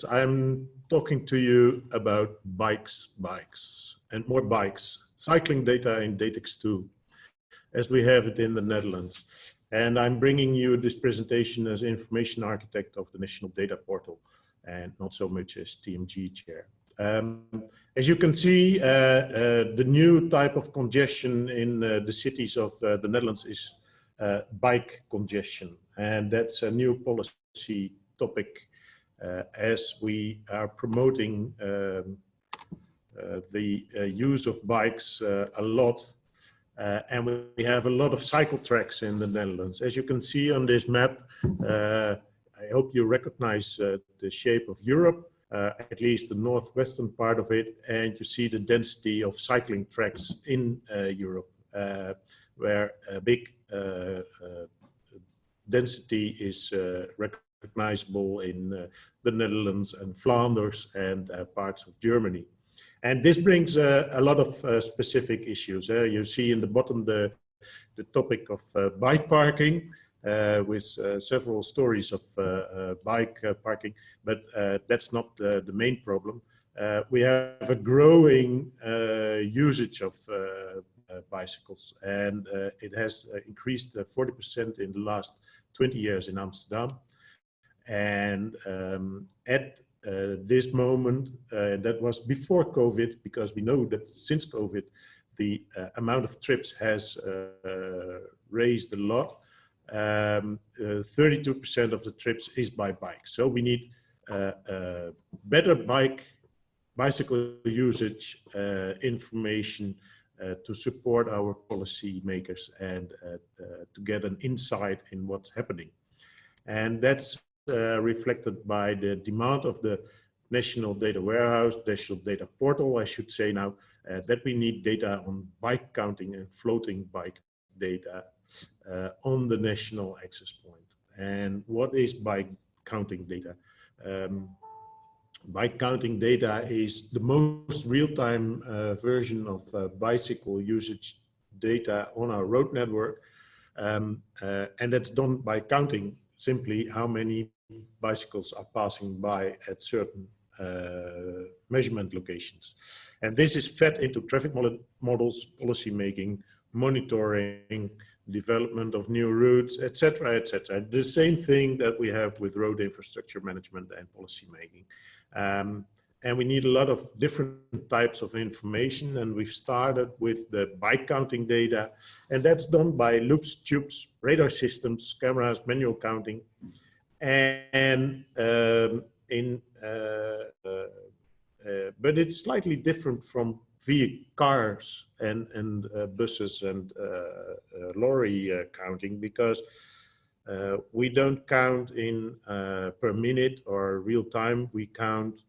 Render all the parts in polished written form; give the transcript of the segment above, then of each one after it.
Yes, I'm talking to you about bikes, and more bikes. Cycling data in DATEX II, as we have it in the Netherlands. And I'm bringing you this presentation as information architect of the National Data Portal, and not so much as TMG chair. As you can see, the new type of congestion in the cities of the Netherlands is bike congestion. And that's a new policy topic as we are promoting the use of bikes a lot. And we have a lot of cycle tracks in the Netherlands. As you can see on this map, I hope you recognize the shape of Europe, at least the northwestern part of it, and you see the density of cycling tracks in Europe, where a big density is recognizable in the Netherlands and Flanders and parts of Germany. And this brings a lot of specific issues. You see in the bottom the topic of bike parking with several stories of bike parking, but that's not the main problem. We have a growing usage of bicycles, and it has increased 40% in the last 20 years in Amsterdam. And at this moment, that was before COVID, because we know that since COVID, the amount of trips has raised a lot. 32% of the trips is by bike. So we need better bicycle usage information to support our policy makers and to get an insight in what's happening. And that's reflected by the demand of the National Data Warehouse, National Data Portal, I should say now, that we need data on bike counting and floating bike data on the national access point. And what is bike counting data? Bike counting data is the most real-time version of bicycle usage data on our road network. And that's done by counting simply how many bicycles are passing by at certain measurement locations. And this is fed into traffic models, policy making, monitoring, development of new routes, etc., etc. The same thing that we have with road infrastructure management and policy making. And we need a lot of different types of information, and we've started with the bike counting data, and that's done by loops, tubes, radar systems, cameras, manual counting, and but it's slightly different from cars and buses and lorry counting, because we don't count in per minute or real time. We count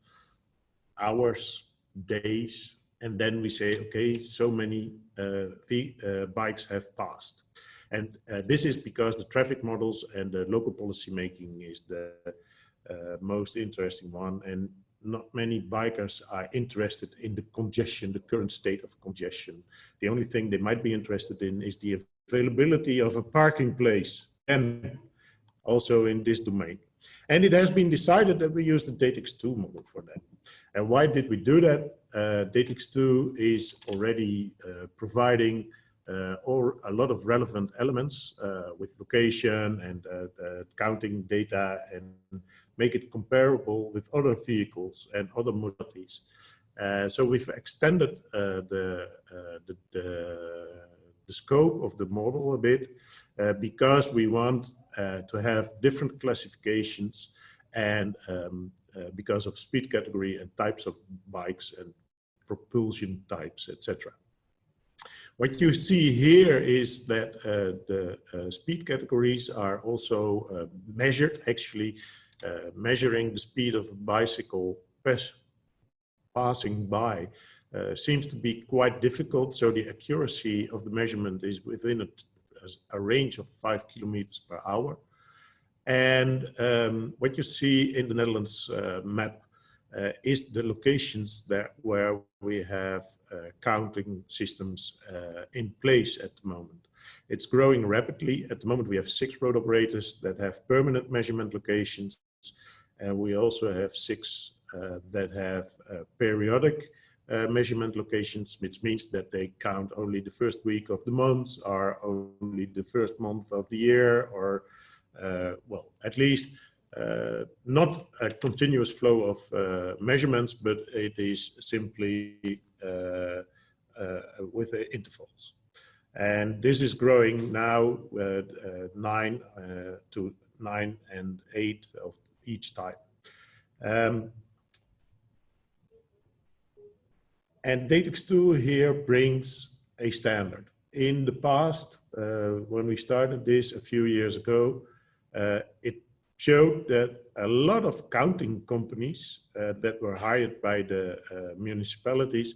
hours, days, and then we say, okay, so many bikes have passed. And this is because the traffic models and the local policy making is the most interesting one, and not many bikers are interested in the congestion, the current state of congestion. The only thing they might be interested in is the availability of a parking place, and also in this domain. And it has been decided that we use the DATEX II model for that. And why did we do that? DATEX II is already providing a lot of relevant elements with location and counting data, and make it comparable with other vehicles and other modalities. So we've extended the scope of the model a bit because we want to have different classifications, and because of speed category and types of bikes and propulsion types, etc. What you see here is that the speed categories are also measured, actually measuring the speed of a bicycle passing by seems to be quite difficult. So the accuracy of the measurement is within a range of 5 kilometers per hour. And what you see in the Netherlands map is the locations where we have counting systems in place at the moment. It's growing rapidly. At the moment, we have 6 road operators that have permanent measurement locations, and we also have 6 that have periodic measurement locations, which means that they count only the first week of the month, or only the first month of the year, or well, at least not a continuous flow of measurements, but it is simply with intervals. And this is growing now 9 to 9 and 8 of each type. And DATEX II here brings a standard. In the past, when we started this a few years ago, it showed that a lot of counting companies that were hired by the municipalities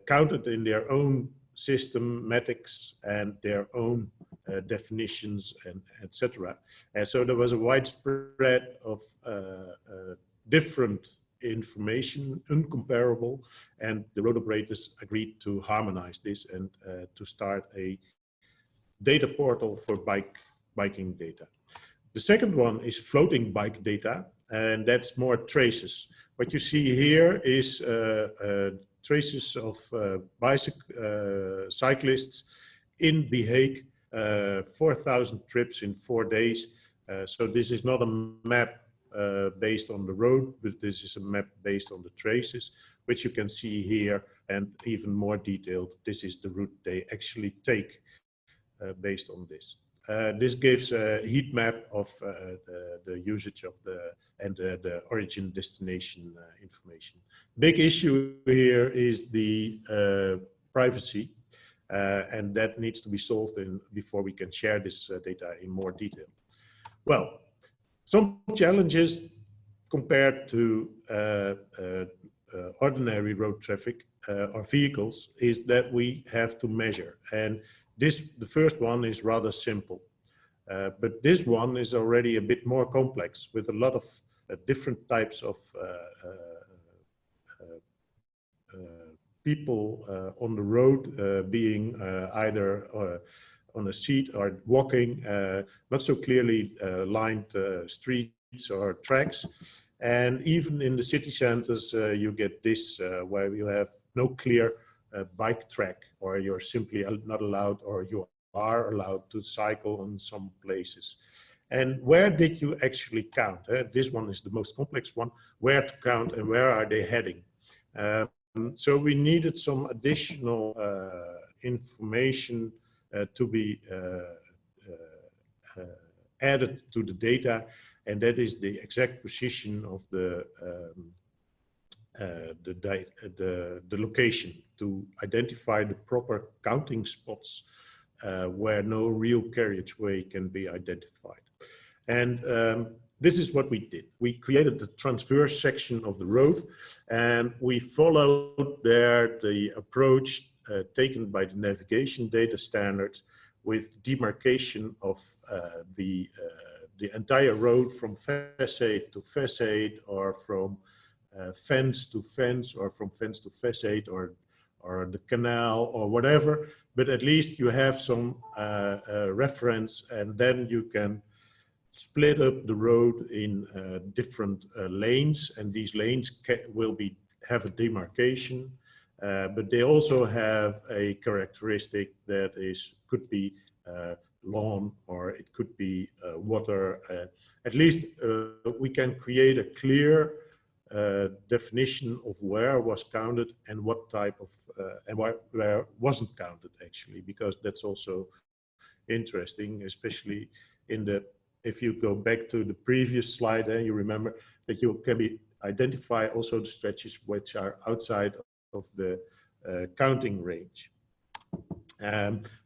counted in their own systematics and their own definitions, and etc. And so there was a widespread of different information, uncomparable, and the road operators agreed to harmonize this and to start a data portal for biking data. The second one is floating bike data, and that's more traces. What you see here is traces of cyclists in The Hague, 4,000 trips in 4 days. So this is not a map based on the road, but this is a map based on the traces, which you can see here, and even more detailed, this is the route they actually take based on this. This gives a heat map of the usage of the origin destination information. Big issue here is the privacy, and that needs to be solved before we can share this data in more detail. Well, some challenges compared to ordinary road traffic or vehicles is that we have to measure, and the first one is rather simple, but this one is already a bit more complex, with a lot of different types of people on the road, being either on a seat or walking, not so clearly lined streets or tracks. And even in the city centers, you get this where you have no clear bike track, or you're simply not allowed, or you are allowed to cycle on some places. And where did you actually count? This one is the most complex one. Where to count and where are they heading? So we needed some additional information to be added to the data, and that is the exact position of the location, to identify the proper counting spots where no real carriageway can be identified. And this is what we did. We created the transverse section of the road, and we followed there the approach taken by the navigation data standards, with demarcation of the entire road from facade to facade, or from fence to fence, or from fence to facade, or the canal, or whatever. But at least you have some reference, and then you can split up the road in different lanes, and these lanes will have a demarcation, but they also have a characteristic that could be lawn, or it could be water. At least we can create a clear definition of where was counted and what type of and where wasn't counted, actually, because that's also interesting, especially if you go back to the previous slide, you remember that you can identify also the stretches which are outside of the counting range.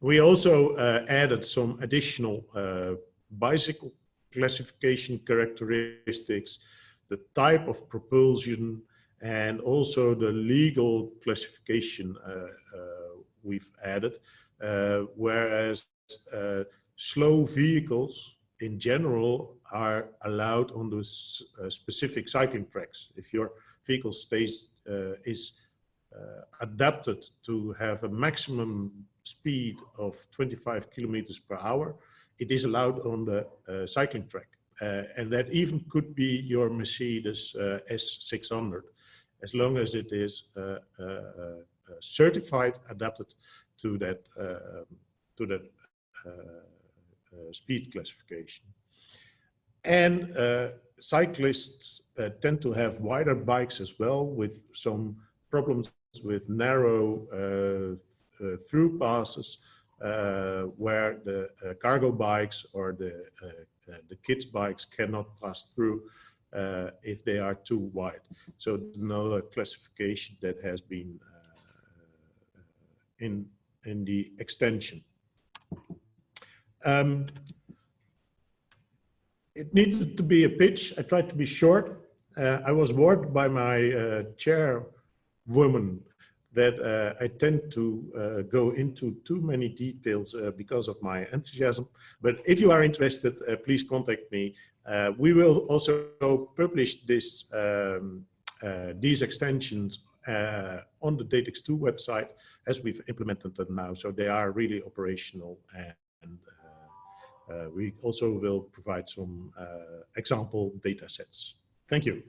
We also added some additional bicycle classification characteristics, the type of propulsion, and also the legal classification we've added, whereas slow vehicles in general are allowed on those specific cycling tracks. If your vehicle is adapted to have a maximum speed of 25 kilometers per hour, it is allowed on the cycling track. and that even could be your Mercedes S600, as long as it is certified, adapted to that speed classification. And cyclists tend to have wider bikes as well, with some problems with narrow through passes, where the cargo bikes or the kids' bikes cannot pass through if they are too wide. So there's another classification that has been in the extension. It needed to be a pitch. I tried to be short. I was warned by my chairwoman that I tend to go into too many details because of my enthusiasm. But if you are interested, please contact me. We will also publish this, these extensions on the DATEX II website, as we've implemented them now. So they are really operational, and we also will provide some example data sets. Thank you.